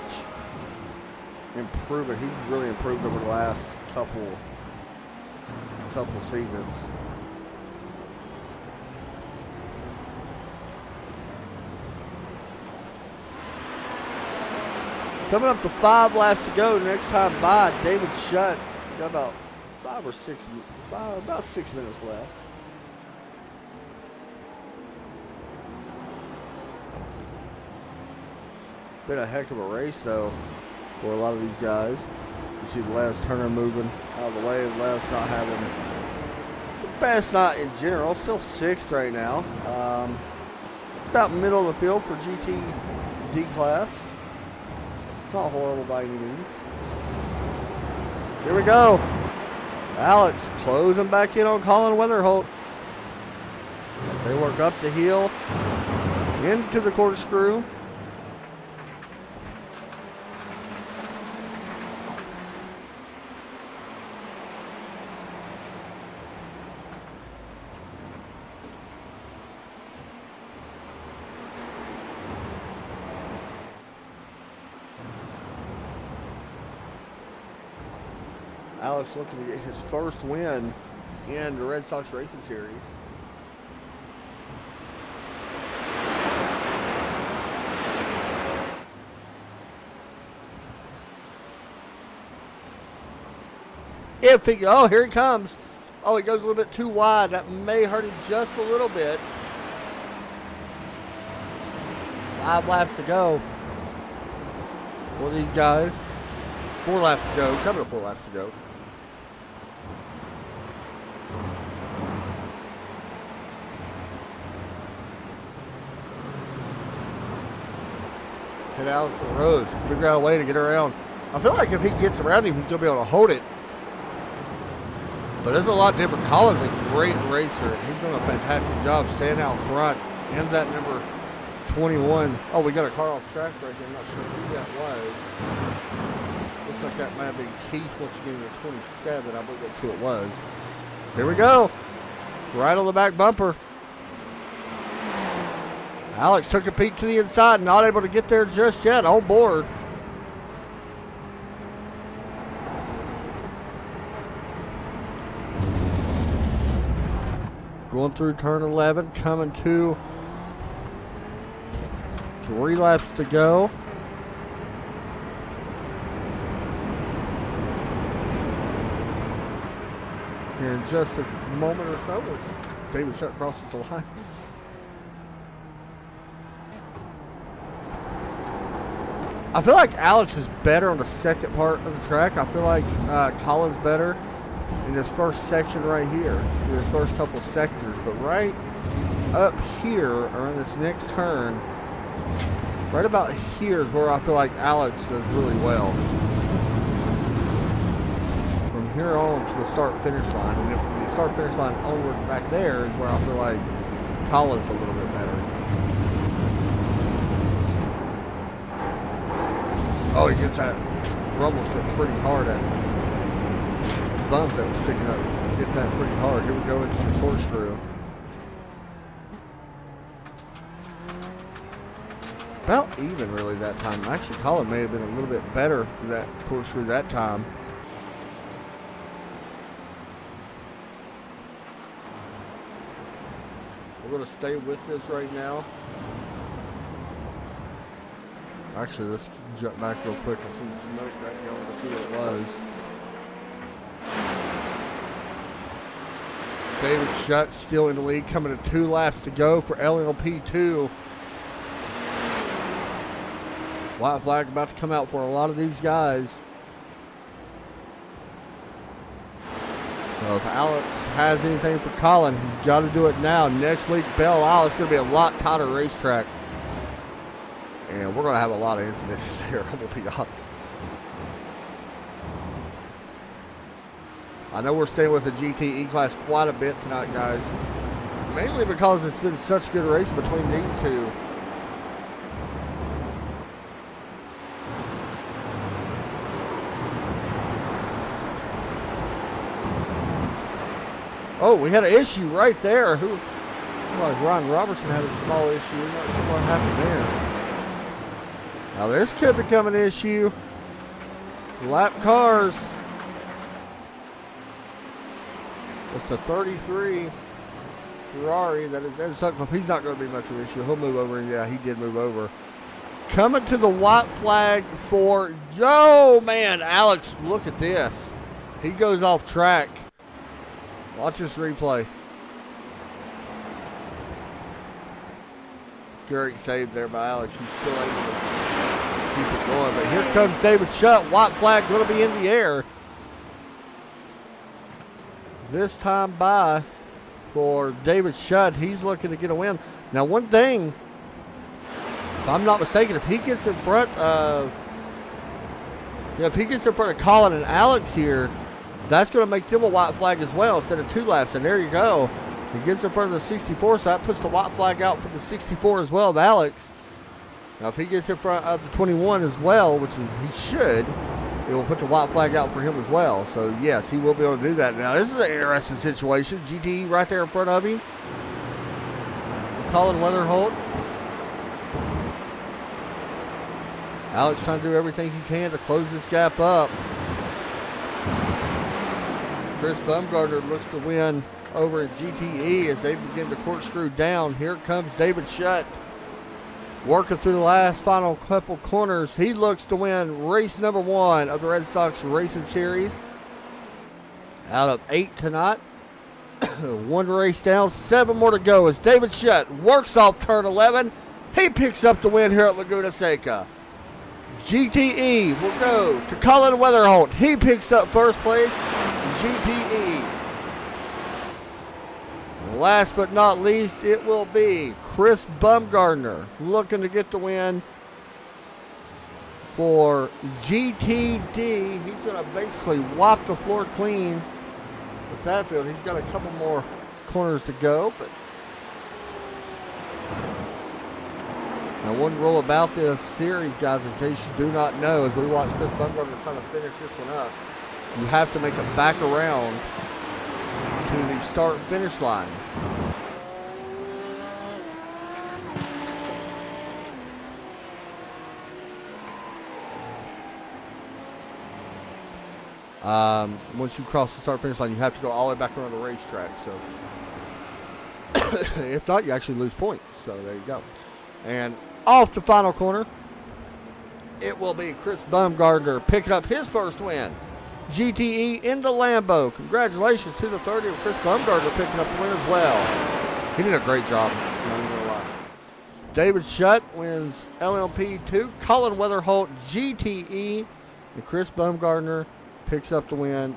improving. He's really improved over the last couple seasons. Coming up to 5 laps to go. Next time by, David Shutt. Got about 6 minutes left. Been a heck of a race though for a lot of these guys. You see the last Turner moving out of the way. Last not having the best night in general. Still 6th right now. About middle of the field for GTD class. Not horrible by any means. Here we go. Alex closing back in on Colin Weatherholt. As they work up the hill into the corkscrew. Alex looking to get his first win in the Red Sox Racing Series. Oh, here he comes. Oh, he goes a little bit too wide. That may hurt him just a little bit. 5 laps to go for these guys. 4 laps to go. Coming to 4 laps to go. hit Alex Rose, figure out a way to get around. I feel like if he gets around him, he's going to be able to hold it. But it's a lot different. Colin's a great racer. He's done a fantastic job staying out front. And that number 21. Oh, we got a car off track right here. I'm not sure who that was. Looks like that might have been Keith once again at 27. I believe that's who it was. Here we go. Right on the back bumper. Alex took a peek to the inside, not able to get there just yet. On board. Going through turn 11, coming to 3 laps to go. Here in just a moment or so, as David Shutt crosses the line. I feel like Alex is better on the second part of the track. I feel like Colin's better in this first section right here, in this first couple sectors. But right up here, or in this next turn, right about here is where I feel like Alex does really well. From here on to the start-finish line, and then from the start-finish line onward back there is where I feel like Colin's a little bit better. Oh, he gets that rumble strip pretty hard at the bump that was sticking up. Hit that pretty hard. Here we go into the corkscrew. About even really that time. Actually, Colin may have been a little bit better that corkscrew that time. We're going to stay with this right now. Actually, let's jump back real quick. I see the smoke back there. I want to see what it was. David Shutt still in the lead, coming to 2 laps to go for LLP2. White flag about to come out for a lot of these guys. So if Alex has anything for Colin, he's got to do it now. Next week, Belle Isle, it's going to be a lot tighter racetrack. And we're going to have a lot of incidents there, I'm going to be honest. I know we're staying with the GTE class quite a bit tonight, guys. Mainly because it's been such good racing between these two. Oh, we had an issue right there. Like Ron Robertson had a small issue. I'm not sure what happened there. Now this could become an issue. Lap cars. It's a 33 Ferrari. That's something. He's not going to be much of an issue. He'll move over. And yeah, he did move over. Coming to the white flag for Joe. Man, Alex, look at this. He goes off track. Watch this replay. Great save there by Alex. He's still able to keep it going. But here comes David Shutt. White flag going to be in the air. This time by for David Shutt. He's looking to get a win. Now, one thing, if I'm not mistaken, if he gets in front of Colin and Alex here, that's going to make them a white flag as well instead of 2 laps. And there you go. He gets in front of the 64, so that puts the white flag out for the 64 as well of Alex. Now, if he gets in front of the 21 as well, which he should, it will put the white flag out for him as well. So, yes, he will be able to do that. Now, this is an interesting situation. GTE right there in front of him. Colin Weatherholt. Alex trying to do everything he can to close this gap up. Chris Bumgarner looks to win over at GTE as they begin to corkscrew down. Here comes David Shutt working through the last final couple corners. He looks to win race number 1 of the Red Sox Racing Series. Out of 8 tonight. 1 race down, 7 more to go as David Shutt works off turn 11. He picks up the win here at Laguna Seca. GTE will go to Colin Weatherholt. He picks up first place. GTE. Last but not least, it will be Chris Bumgarner looking to get the win for GTD. He's going to basically wipe the floor clean with that field. He's got a couple more corners to go, but now one rule about this series, guys, in case you do not know, as we watch Chris Bumgarner trying to finish this one up, you have to make it back around to the start-finish line. Once you cross the start-finish line, you have to go all the way back around the racetrack. So, if not, you actually lose points. So there you go. And off the final corner, it will be Chris Bumgarner picking up his first win. GTE into Lambeau. Congratulations to the 30 of Chris Bumgarner picking up the win as well. He did a great job. Not even gonna lie. David Shutt wins LMP2. Colin Weatherholt, GTE. And Chris Bumgarner picks up the win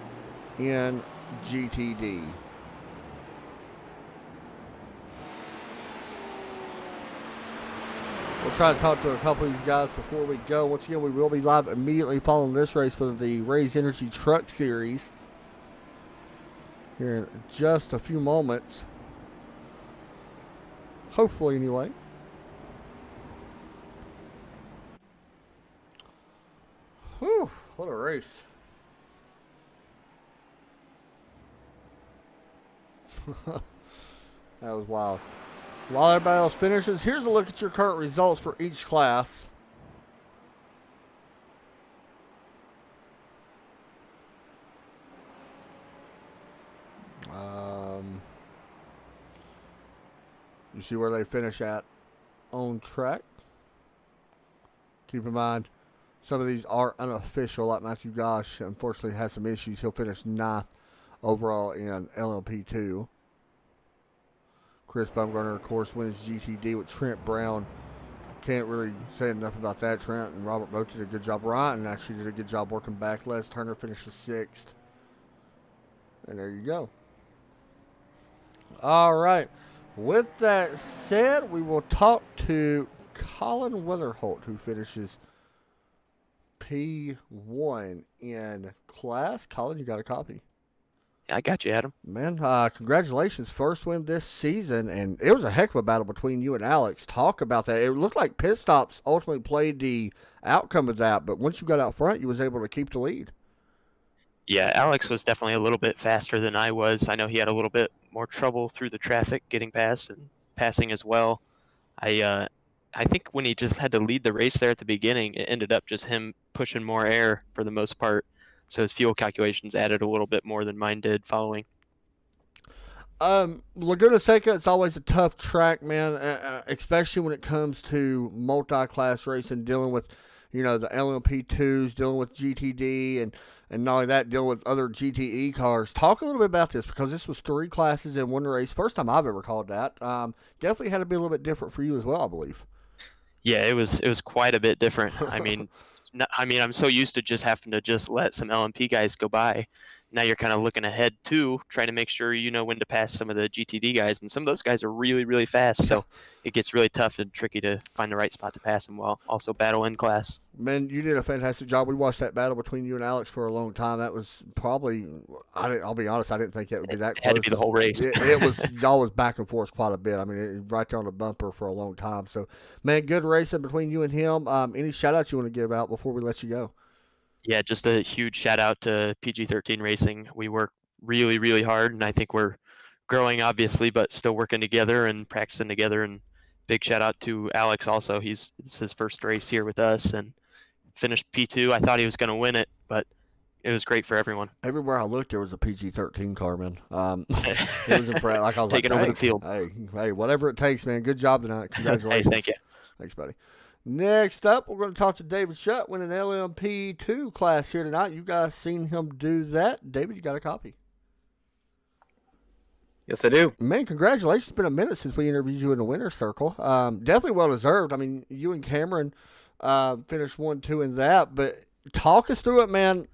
in GTD. We'll try to talk to a couple of these guys before we go. Once again, we will be live immediately following this race for the Raise Energy Truck Series here in just a few moments. Hopefully, anyway. Whew, what a race. That was wild. While everybody else finishes, here's a look at your current results for each class. You see where they finish at on track. Keep in mind, some of these are unofficial, like Matthew Gosh, unfortunately, has some issues. He'll finish 9th overall in LMP2. Chris Bumgarner, of course, wins GTD with Trent Brown. Can't really say enough about that. Trent and Robert both did a good job. Ryan actually did a good job working back. Les Turner finishes 6th. And there you go. All right. With that said, we will talk to Colin Weatherholt, who finishes P1 in class. Colin, you got a copy? I got you, Adam. Man, congratulations. First win this season, and it was a heck of a battle between you and Alex. Talk about that. It looked like pit stops ultimately played the outcome of that, but once you got out front, you was able to keep the lead. Yeah, Alex was definitely a little bit faster than I was. I know he had a little bit more trouble through the traffic getting past and passing as well. I think when he just had to lead the race there at the beginning, it ended up just him pushing more air for the most part. So his fuel calculations added a little bit more than mine did following. Laguna Seca, it's always a tough track, man, especially when it comes to multi-class racing, dealing with, the LMP2s, dealing with GTD, and not only that, dealing with other GTE cars. Talk a little bit about this, because this was 3 classes in one race. First time I've ever called that. Definitely had to be a little bit different for you as well, I believe. Yeah, it was quite a bit different. I mean, I'm so used to just having to just let some LMP guys go by. Now you're kind of looking ahead too, trying to make sure you know when to pass some of the GTD guys, and some of those guys are really, really fast. So it gets really tough and tricky to find the right spot to pass them while also battle in class. Man, you did a fantastic job. We watched that battle between you and Alex for a long time. That was probably, I'll be honest, I didn't think it would be that close. It had to be the whole race. It was, y'all was back and forth quite a bit. I mean, right there on the bumper for a long time. So, man, good racing between you and him. Any shout-outs you want to give out before we let you go? Yeah, just a huge shout out to PG-13 Racing. We work really, really hard, and I think we're growing, obviously, but still working together and practicing together. And big shout out to Alex also. It's his first race here with us and finished P2. I thought he was going to win it, but it was great for everyone. Everywhere I looked, there was a PG-13 car, man. It was impressive. Like I was taking over the field. Hey, whatever it takes, man. Good job tonight. Congratulations. Hey, thank you. Thanks, buddy. Next up, we're going to talk to David Shutt, winning LMP2 class here tonight. You guys seen him do that. David, you got a copy? Yes, I do. Man, congratulations. It's been a minute since we interviewed you in the winner's circle. Definitely well-deserved. I mean, you and Cameron finished 1-2 in that, but talk us through it, man.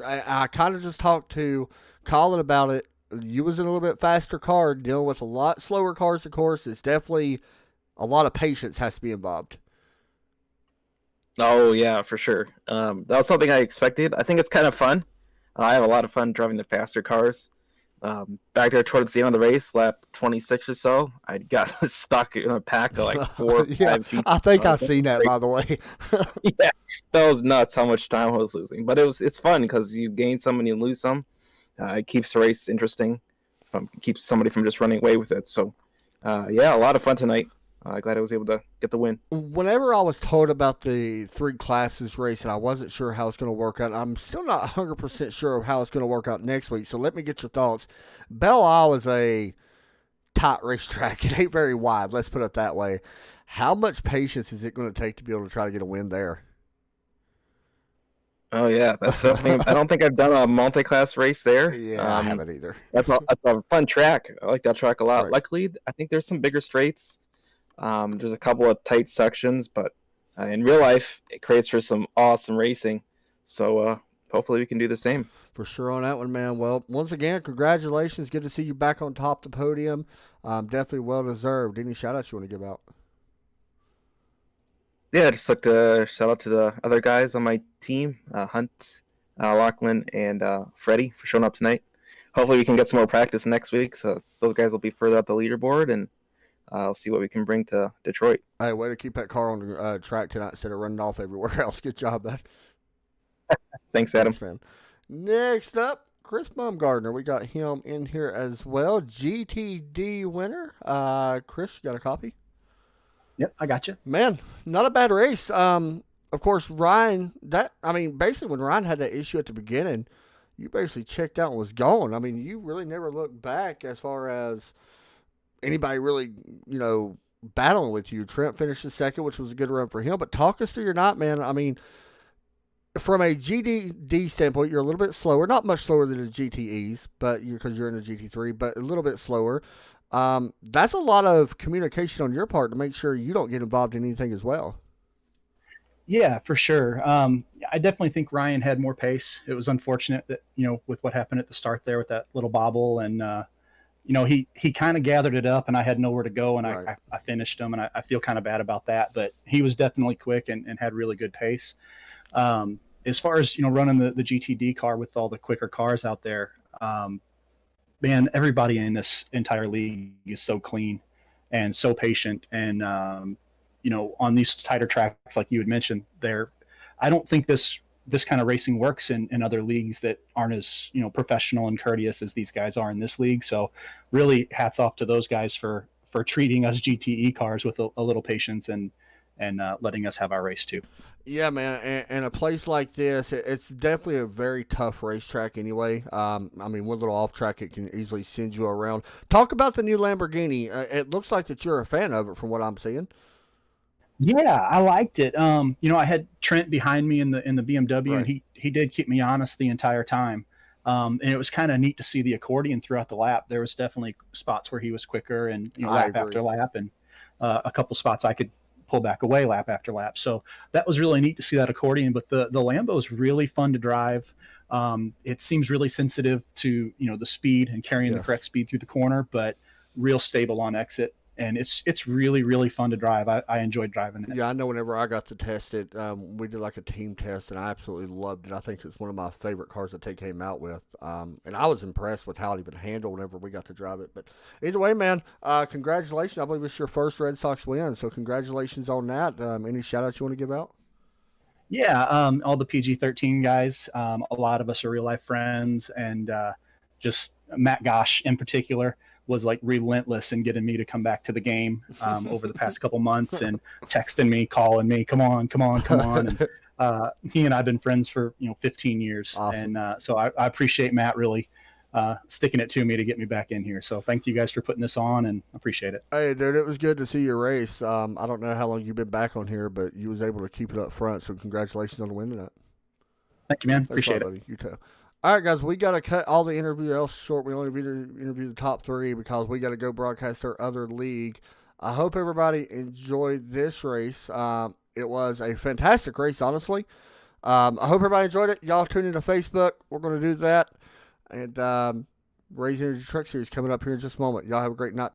I kind of just talked to Colin about it. You was in a little bit faster car, dealing with a lot slower cars, of course. It's definitely a lot of patience has to be involved. Oh yeah, for sure. That was something I expected. I think it's kind of fun. I have a lot of fun driving the faster cars. Back there towards the end of the race, lap 26 or so, I got stuck in a pack of like four or Yeah, five people. I think I I was going seen that, straight. by the way. Yeah, that was nuts how much time I was losing. But it's fun because you gain some and you lose some. It keeps the race interesting. Keeps somebody from just running away with it. So, yeah, a lot of fun tonight. Glad I was able to get the win. Whenever I was told about the three classes race, and I wasn't sure how it's going to work out, I'm still not 100% sure of how it's going to work out next week. So let me get your thoughts. Belle Isle is a tight racetrack. It ain't very wide, let's put it that way. How much patience is it going to take to be able to try to get a win there? Oh yeah, that's something. I don't think I've done a multi-class race there. Yeah, I haven't either. That's a fun track. I like that track a lot. Right. Luckily, I think there's some bigger straights. There's a couple of tight sections, but in real life, it creates for some awesome racing. So hopefully we can do the same. For sure on that one, man. Well, once again, congratulations. Good to see you back on top of the podium. Definitely well deserved. Any shout outs you want to give out? Yeah, just like to shout out to the other guys on my team, Hunt, Lachlan, and Freddie for showing up tonight. Hopefully we can get some more practice next week, so those guys will be further up the leaderboard, and I'll see what we can bring to Detroit. Hey, way to keep that car on the track tonight instead of running off everywhere else. Good job, man. Thanks, Adam. Thanks, man. Next up, Chris Bumgardner. We got him in here as well. GTD winner. Chris, you got a copy? Yep, I got you. Man, not a bad race. Of course, Ryan. Basically, when Ryan had that issue at the beginning, you basically checked out and was gone. I mean, you really never looked back as far as anybody really, battling with you. Trent finished the second, which was a good run for him. But talk us through your night, man. I mean, from a GTD standpoint, you're a little bit slower. Not much slower than the GTEs, but because you're in a GT3, but a little bit slower. That's a lot of communication on your part to make sure you don't get involved in anything as well. Yeah, for sure. I definitely think Ryan had more pace. It was unfortunate that, with what happened at the start there with that little bobble, and he kind of gathered it up, and I had nowhere to go, and Right. I finished him, and I feel kind of bad about that. But he was definitely quick and had really good pace. As far as running the GTD car with all the quicker cars out there, man, everybody in this entire league is so clean and so patient, and on these tighter tracks, like you had mentioned, I don't think this kind of racing works in other leagues that aren't as professional and courteous as these guys are in this league. So really hats off to those guys for treating us GTE cars with a little patience and letting us have our race too. Yeah, man, and a place like this, it's definitely a very tough racetrack anyway. One little off track, it can easily send you around. Talk about the new Lamborghini. It looks like that you're a fan of it from what I'm seeing. Yeah, I liked it. I had Trent behind me in the BMW, Right. and he did keep me honest the entire time. And it was kind of neat to see the accordion throughout the lap. There was definitely spots where he was quicker, and I lap agree. after lap, and a couple spots I could pull back away lap after lap. So that was really neat to see that accordion. But the Lambo is really fun to drive. It seems really sensitive to the speed and carrying the Yes. correct speed through the corner, but real stable on exit. And it's really, really fun to drive. I enjoyed driving it. Yeah, I know whenever I got to test it, we did like a team test, and I absolutely loved it. I think it's one of my favorite cars that they came out with. And I was impressed with how it even handled whenever we got to drive it. But either way, man, congratulations. I believe it's your first Red Sox win, so congratulations on that. Any shout-outs you want to give out? Yeah, all the PG-13 guys. A lot of us are real life friends, and just Matt Gosh in particular was like relentless in getting me to come back to the game over the past couple months, and texting me, calling me, come on. And he and I've been friends for 15 years, Awesome. and so I appreciate Matt really sticking it to me to get me back in here. So thank you guys for putting this on, and appreciate it. Hey, dude, it was good to see your race. I don't know how long you've been back on here, but you was able to keep it up front, so congratulations on the win tonight. Thank you, man. Thanks a Appreciate lot, it. buddy. You too. All right, guys, we got to cut all the interview else short. We only interview the top three because we got to go broadcast our other league. I hope everybody enjoyed this race. It was a fantastic race, honestly. I hope everybody enjoyed it. Y'all tune into Facebook. We're going to do that. And Raise Energy Truck Series coming up here in just a moment. Y'all have a great night.